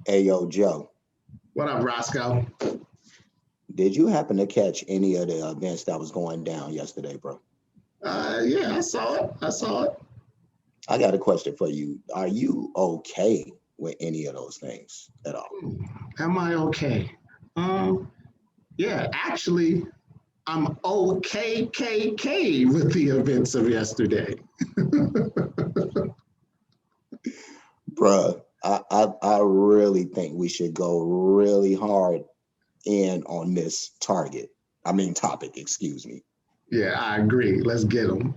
Hey, yo, Joe, What up, Roscoe? did you happen to catch any of the events that was going down yesterday, bro? Yeah, I saw it. I saw it. I got a question for you. Are you okay with any of those things at all? Am I okay? Um, yeah, actually, I'm OKKK with the events of yesterday. Bruh, I really think we should go really hard in on this topic, excuse me. Yeah, I agree. Let's get them.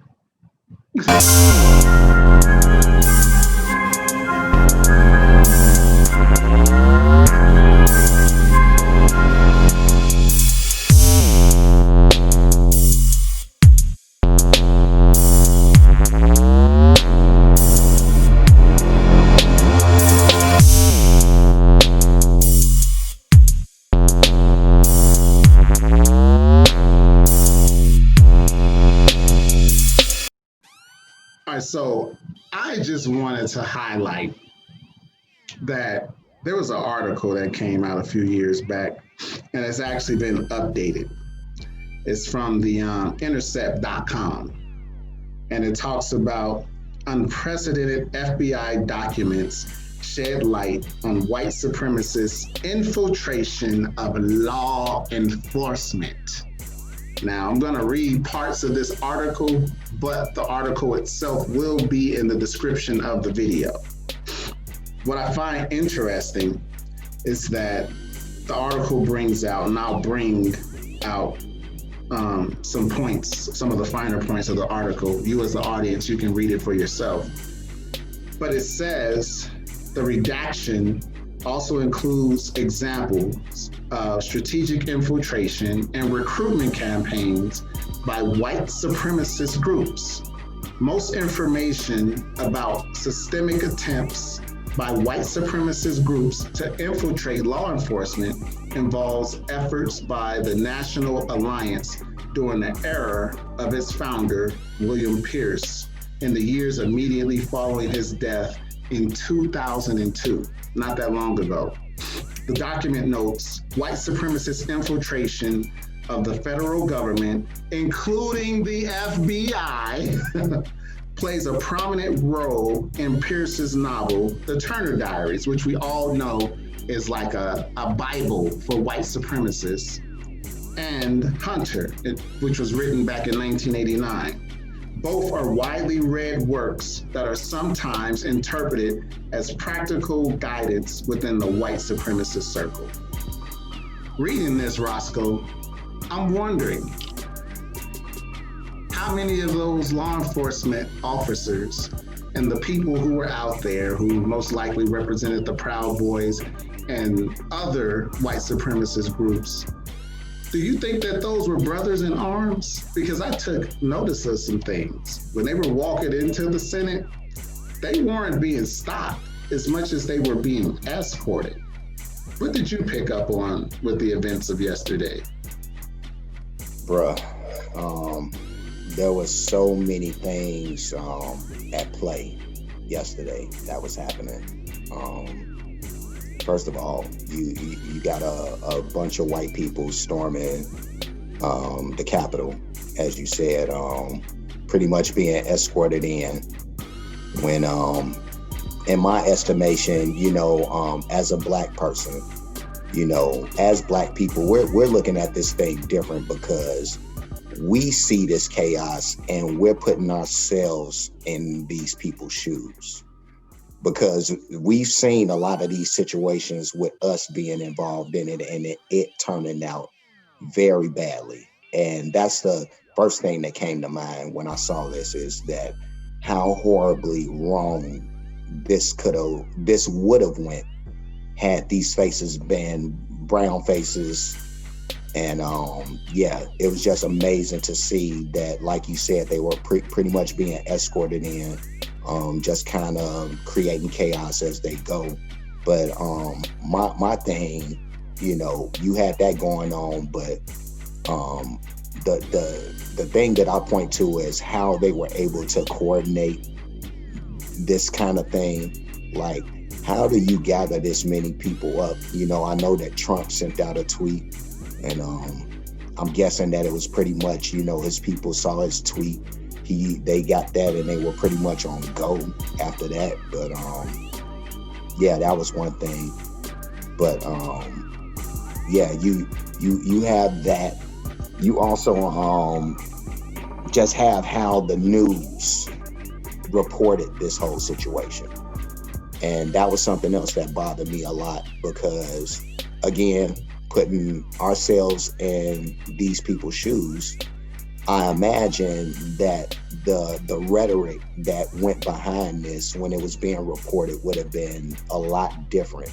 All right, so I just wanted to highlight that there was an article that came out a few years back, and it's actually been updated. It's from the intercept.com, and it talks about unprecedented FBI documents shed light on white supremacists' infiltration of law enforcement. Now, I'm going to read parts of this article, but the article itself will be in the description of the video. What I find interesting is that the article brings out, and I'll bring out some points, some of the finer points of the article. You, as the audience, you can read it for yourself. But it says the redaction also includes examples of strategic infiltration and recruitment campaigns by white supremacist groups. Most information about systemic attempts by white supremacist groups to infiltrate law enforcement involves efforts by the National Alliance during the era of its founder, William Pierce, in the years immediately following his death in 2002, not that long ago. The document notes white supremacist infiltration of the federal government, including the FBI, plays a prominent role in Pierce's novel, The Turner Diaries, which we all know is like a Bible for white supremacists, and Hunter, which was written back in 1989. Both are widely read works that are sometimes interpreted as practical guidance within the white supremacist circle. Reading this, Roscoe, I'm wondering how many of those law enforcement officers and the people who were out there who most likely represented the Proud Boys and other white supremacist groups, do you think that those were brothers in arms? Because I took notice of some things. When they were walking into the Senate, they weren't being stopped as much as they were being escorted. What did you pick up on with the events of yesterday? Bruh, there was so many things at play yesterday that was happening. First of all, you got a bunch of white people storming the Capitol, as you said, pretty much being escorted in. When, in my estimation, as a black person, as black people, we're looking at this thing different because we see this chaos and we're putting ourselves in these people's shoes, because we've seen a lot of these situations with us being involved in it and it turning out very badly. And that's the first thing that came to mind when I saw this, is that how horribly wrong this would have went had these faces been brown faces. And yeah, it was just amazing to see that, like you said, they were pretty much being escorted in, just kind of creating chaos as they go. But my thing, you had that going on, but the thing that I point to is how they were able to coordinate this kind of thing. Like, how do you gather this many people up? I know that Trump sent out a tweet, and I'm guessing that it was pretty much, his people saw his tweet. They got that, and they were pretty much on go after that. But yeah, that was one thing. But yeah, you have that. You also just have how the news reported this whole situation. And that was something else that bothered me a lot, because again, putting ourselves in these people's shoes, I imagine that the rhetoric that went behind this when it was being reported would have been a lot different.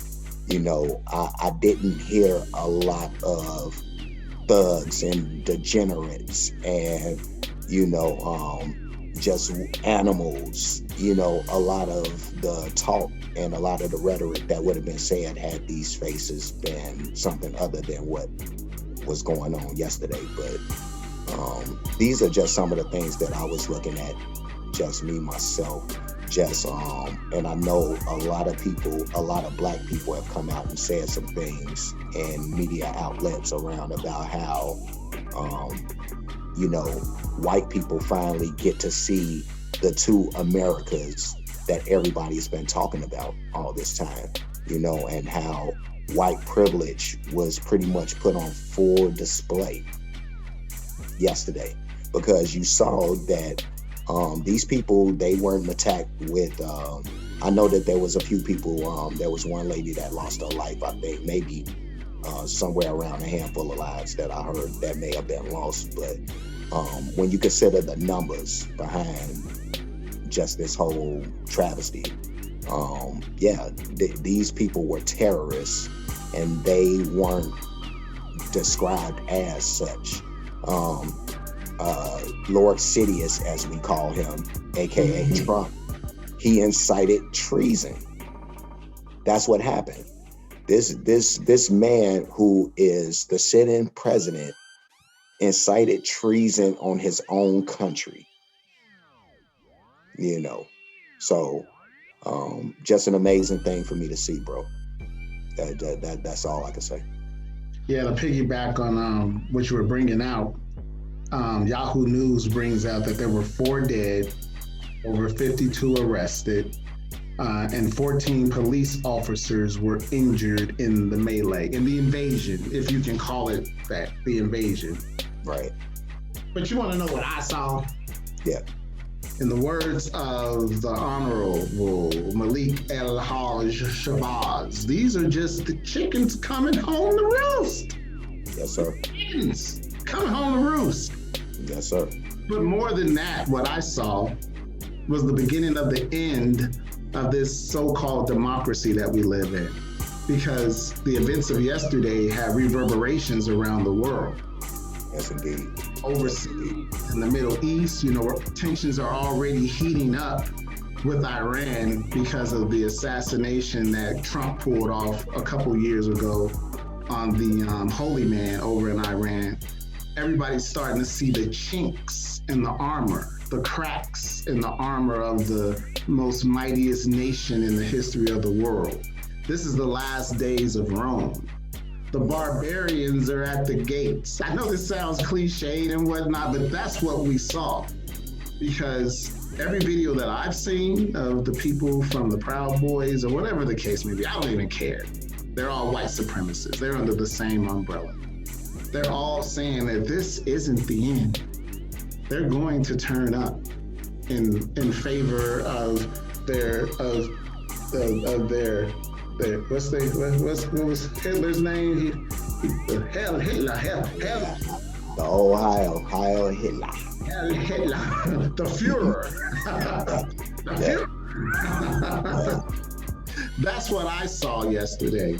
I didn't hear a lot of thugs and degenerates and just animals. A lot of the talk and a lot of the rhetoric that would have been said had these faces been something other than what was going on yesterday. But these are just some of the things that I was looking at, just me myself. And I know a lot of black people have come out and said some things in media outlets around about how white people finally get to see the two Americas that everybody's been talking about all this time, and how white privilege was pretty much put on full display yesterday, because you saw that these people, they weren't attacked with, I know that there was a few people, there was one lady that lost her life, I think maybe somewhere around a handful of lives that I heard that may have been lost. But when you consider the numbers behind just this whole travesty, these people were terrorists, and they weren't described as such. Lord Sidious, as we call him, aka Trump, he incited treason. That's what happened. This man who is the sitting president incited treason on his own country. So just an amazing thing for me to see, bro. That's all I can say. Yeah, to piggyback on what you were bringing out, Yahoo News brings out that there were 4 dead, over 52 arrested, and 14 police officers were injured in the melee, in the invasion, if you can call it that, the invasion. Right. But you want to know what I saw? Yeah. In the words of the Honorable Malik El-Haj Shabazz, these are just the chickens coming home to roost. Yes, sir. Chickens coming home to roost. Yes, sir. But more than that, what I saw was the beginning of the end of this so-called democracy that we live in, because the events of yesterday have reverberations around the world. Yes, indeed. Overseas, in the Middle East, tensions are already heating up with Iran because of the assassination that Trump pulled off a couple years ago on the holy man over in Iran. Everybody's starting to see the chinks in the armor, the cracks in the armor of the most mightiest nation in the history of the world. This is the last days of Rome. The barbarians are at the gates. I know this sounds cliched and whatnot, but that's what we saw. Because every video that I've seen of the people from the Proud Boys, or whatever the case may be, I don't even care. They're all white supremacists. They're under the same umbrella. They're all saying that this isn't the end. They're going to turn up in favor of their what was Hitler's name? Hitler. The old Heil Hitler. Hitler. The Fuhrer. The Fuhrer. That's what I saw yesterday.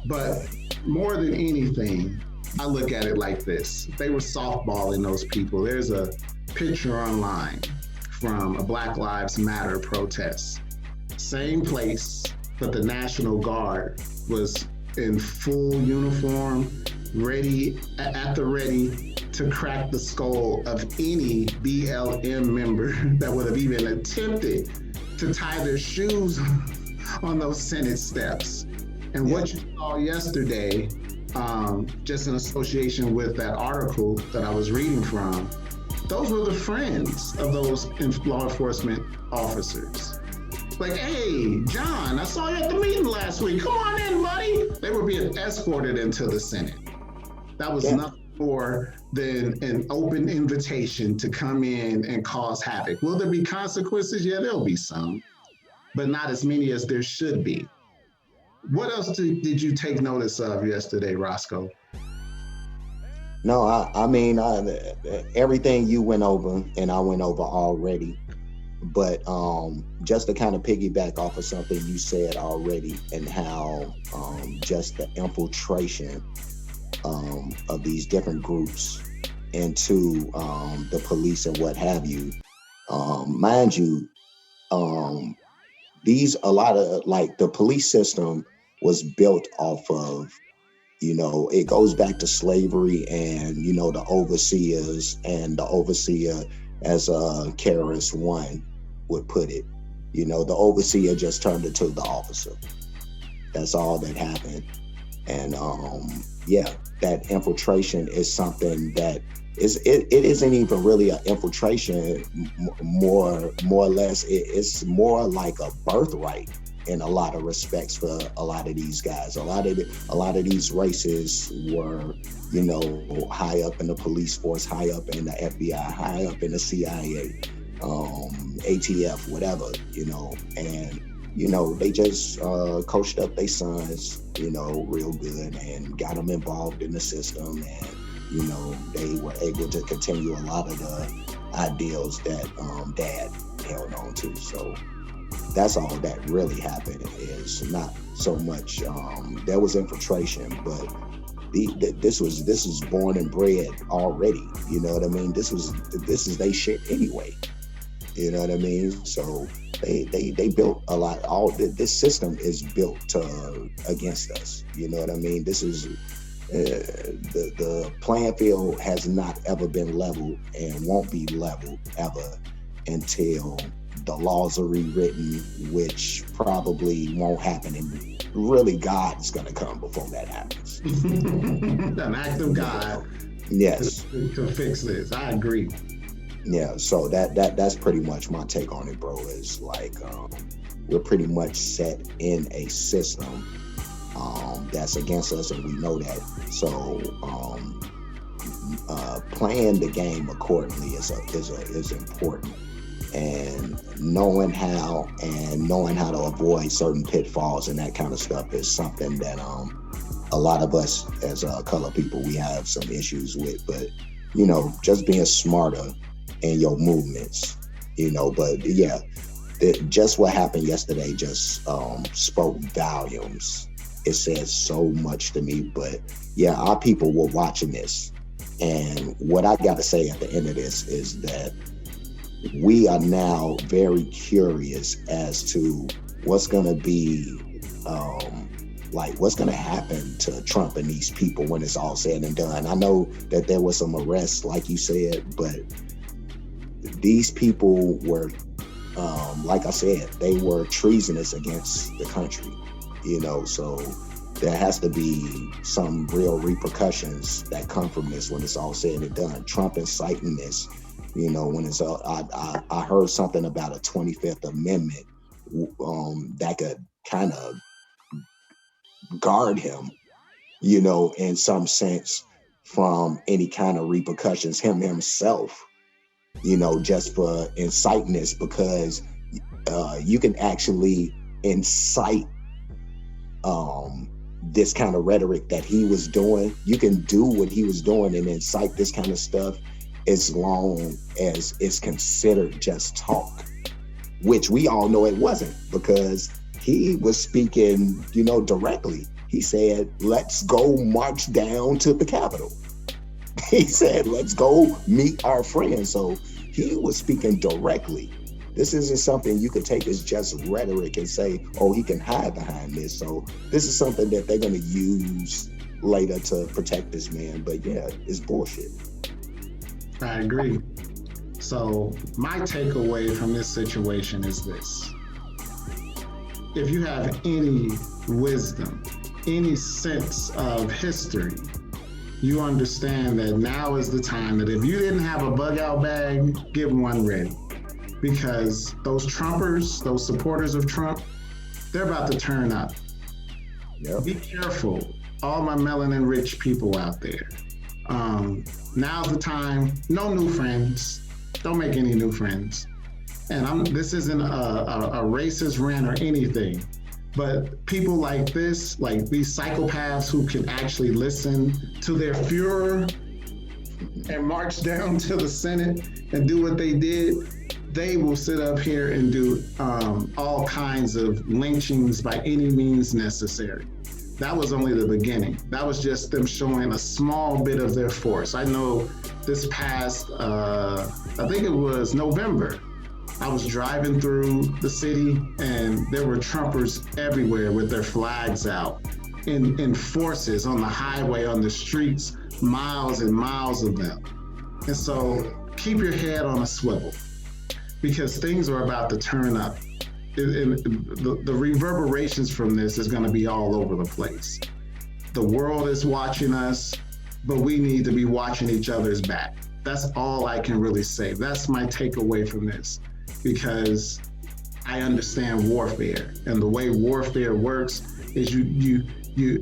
But more than anything, I look at it like this. They were softballing those people. There's a picture online from a Black Lives Matter protest. Same place, but the National Guard was in full uniform, ready to crack the skull of any BLM member that would have even attempted to tie their shoes on those Senate steps. And Yeah. what you saw yesterday, just in association with that article that I was reading from, those were the friends of those law enforcement officers. Like, hey, John, I saw you at the meeting last week. Come on in, buddy. They were being escorted into the Senate. That was Yeah. nothing more than an open invitation to come in and cause havoc. Will there be consequences? Yeah, there'll be some, but not as many as there should be. What else did you take notice of yesterday, Roscoe? No, I mean, everything you went over and I went over already. But just to kind of piggyback off of something you said already, and how just the infiltration of these different groups into the police and what have you. Mind you, a lot of like the police system was built off of, it goes back to slavery and, the overseers, and the overseer, as Karis One would put it, the overseer just turned into the officer. That's all that happened. And yeah, that infiltration is something that it isn't even really an infiltration. More or less, it's more like a birthright in a lot of respects for a lot of these guys. A lot of these races were, high up in the police force, high up in the FBI, high up in the CIA, ATF, whatever, and they just coached up their sons, real good, and got them involved in the system, and they were able to continue a lot of the ideals that Dad held on to. So that's all that really happened. Is not so much there was infiltration, but this was born and bred already. You know what I mean? This is they shit anyway. You know what I mean? So they built a lot. This system is built against us. You know what I mean? This is the playing field has not ever been leveled and won't be leveled ever until the laws are rewritten, which probably won't happen. And really, God is going to come before that happens. An act of God. Yes. To fix this. I agree. Yeah, so that's pretty much my take on it, bro. Is like we're pretty much set in a system that's against us, and we know that. So playing the game accordingly is important, and knowing how to avoid certain pitfalls and that kind of stuff is something that a lot of us as color people, we have some issues with. But just being smarter in your movements, but yeah, just what happened yesterday just spoke volumes. It says so much to me. But yeah, our people were watching this, and what I got to say at the end of this is that we are now very curious as to what's going to be what's going to happen to Trump and these people when it's all said and done. I know that there was some arrests, like you said, but these people were, like I said, they were treasonous against the country, so there has to be some real repercussions that come from this when it's all said and done. Trump inciting this, when it's I heard something about a 25th Amendment that could kind of guard him, in some sense from any kind of repercussions, himself, just for inciting this, because you can actually incite this kind of rhetoric that he was doing. You can do what he was doing and incite this kind of stuff as long as it's considered just talk, which we all know it wasn't, because he was speaking, directly. He said, let's go march down to the Capitol. He said, let's go meet our friends. So he was speaking directly. This isn't something you could take as just rhetoric and say, oh, he can hide behind this. So this is something that they're going to use later to protect this man. But yeah, it's bullshit. I agree. So my takeaway from this situation is this. if you have any wisdom, any sense of history, you understand that now is the time that if you didn't have a bug out bag, get one ready. Because those Trumpers, those supporters of Trump, they're about to turn up. Yep. Be careful, all my melanin rich people out there. Now's the time. No new friends. Don't make any new friends. And this isn't a racist rant or anything, but people like this, like these psychopaths who can actually listen to their Fuhrer and march down to the Senate and do what they did, they will sit up here and do all kinds of lynchings by any means necessary. That was only the beginning. That was just them showing a small bit of their force. I know this past, I think it was November, I was driving through the city and there were Trumpers everywhere with their flags out in forces on the highway, on the streets, miles and miles of them. And so keep your head on a swivel because things are about to turn up. The reverberations from this is going to be all over the place. The world is watching us, but we need to be watching each other's back. That's all I can really say. That's my takeaway from this, because I understand warfare, and the way warfare works is you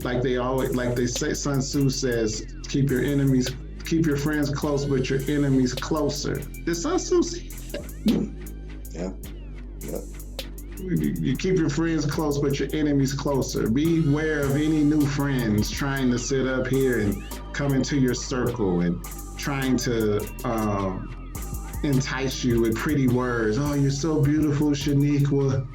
like they say, Sun Tzu says, keep your friends close, but your enemies closer. Did Sun Tzu say that? Yeah. Yeah. You keep your friends close, but your enemies closer. Beware of any new friends trying to sit up here and come into your circle and trying to entice you with pretty words. Oh, you're so beautiful, Shaniqua.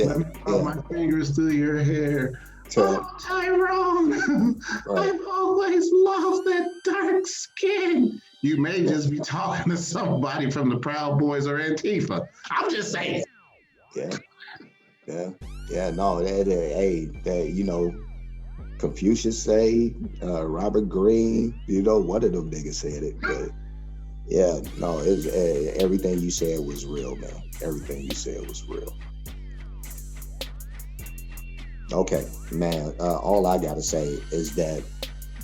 Let me put my fingers through your hair. Oh, Tyrone, right. I've always loved that dark skin. You may just be talking to somebody from the Proud Boys or Antifa. I'm just saying. Yeah. No, Confucius say, Robert Greene, one of them niggas said it. But yeah, no, everything you said was real, man. Everything you said was real. Okay, man. All I gotta say is that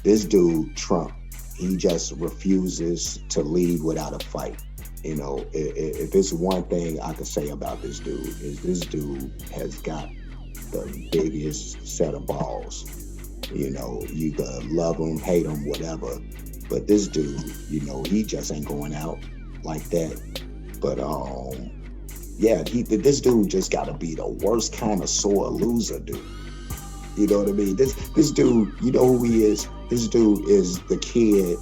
this dude Trump, he just refuses to leave without a fight. If it's one thing I could say about this dude, is this dude has got the biggest set of balls. You could love him, hate him, whatever. But this dude, he just ain't going out like that. But this dude just gotta be the worst kind of sore loser, dude. You know what I mean? This dude, you know who he is? This dude is the kid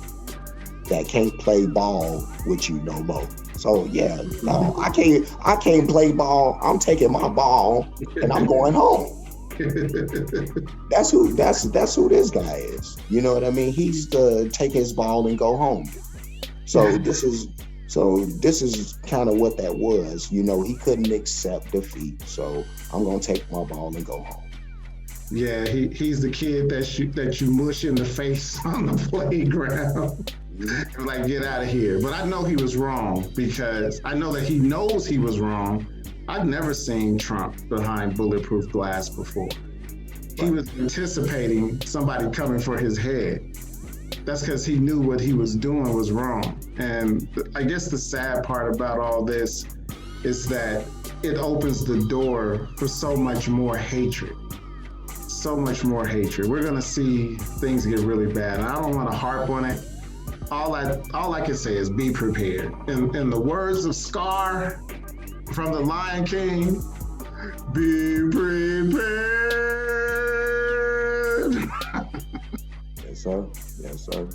that can't play ball with you no more. So yeah, no, I can't play ball. I'm taking my ball and I'm going home. That's who this guy is. You know what I mean? He's the take his ball and go home. So this is kind of what that was. He couldn't accept defeat. So I'm gonna take my ball and go home. Yeah, he's the kid that you mush in the face on the playground. Like, get out of here. But I know he was wrong, because I know that he knows he was wrong. I've never seen Trump behind bulletproof glass before. He was anticipating somebody coming for his head. That's because he knew what he was doing was wrong. And I guess the sad part about all this is that it opens the door for so much more hatred. So much more hatred. We're gonna see things get really bad. And I don't want to harp on it. All I can say is be prepared. In the words of Scar from The Lion King, be prepared. Yes, sir.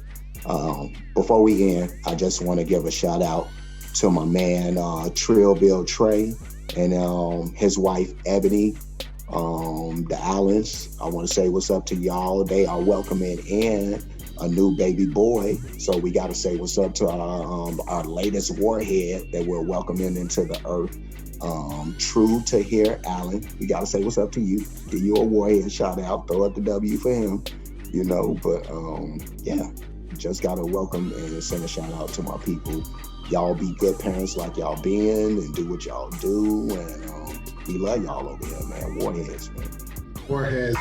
Before we end, I just want to give a shout out to my man Trillville Trey and his wife Ebony, the Allens. I want to say what's up to y'all. They are welcoming in a new baby boy, so we got to say what's up to our latest warhead that we're welcoming into the earth. True to hear Allen, we got to say what's up to you. Give you a warhead shout out. Throw up the W for him. But just got to welcome and send a shout out to my people. Y'all be good parents like y'all been, and do what y'all do, and We love y'all over here, man. Warheads, man. Warheads.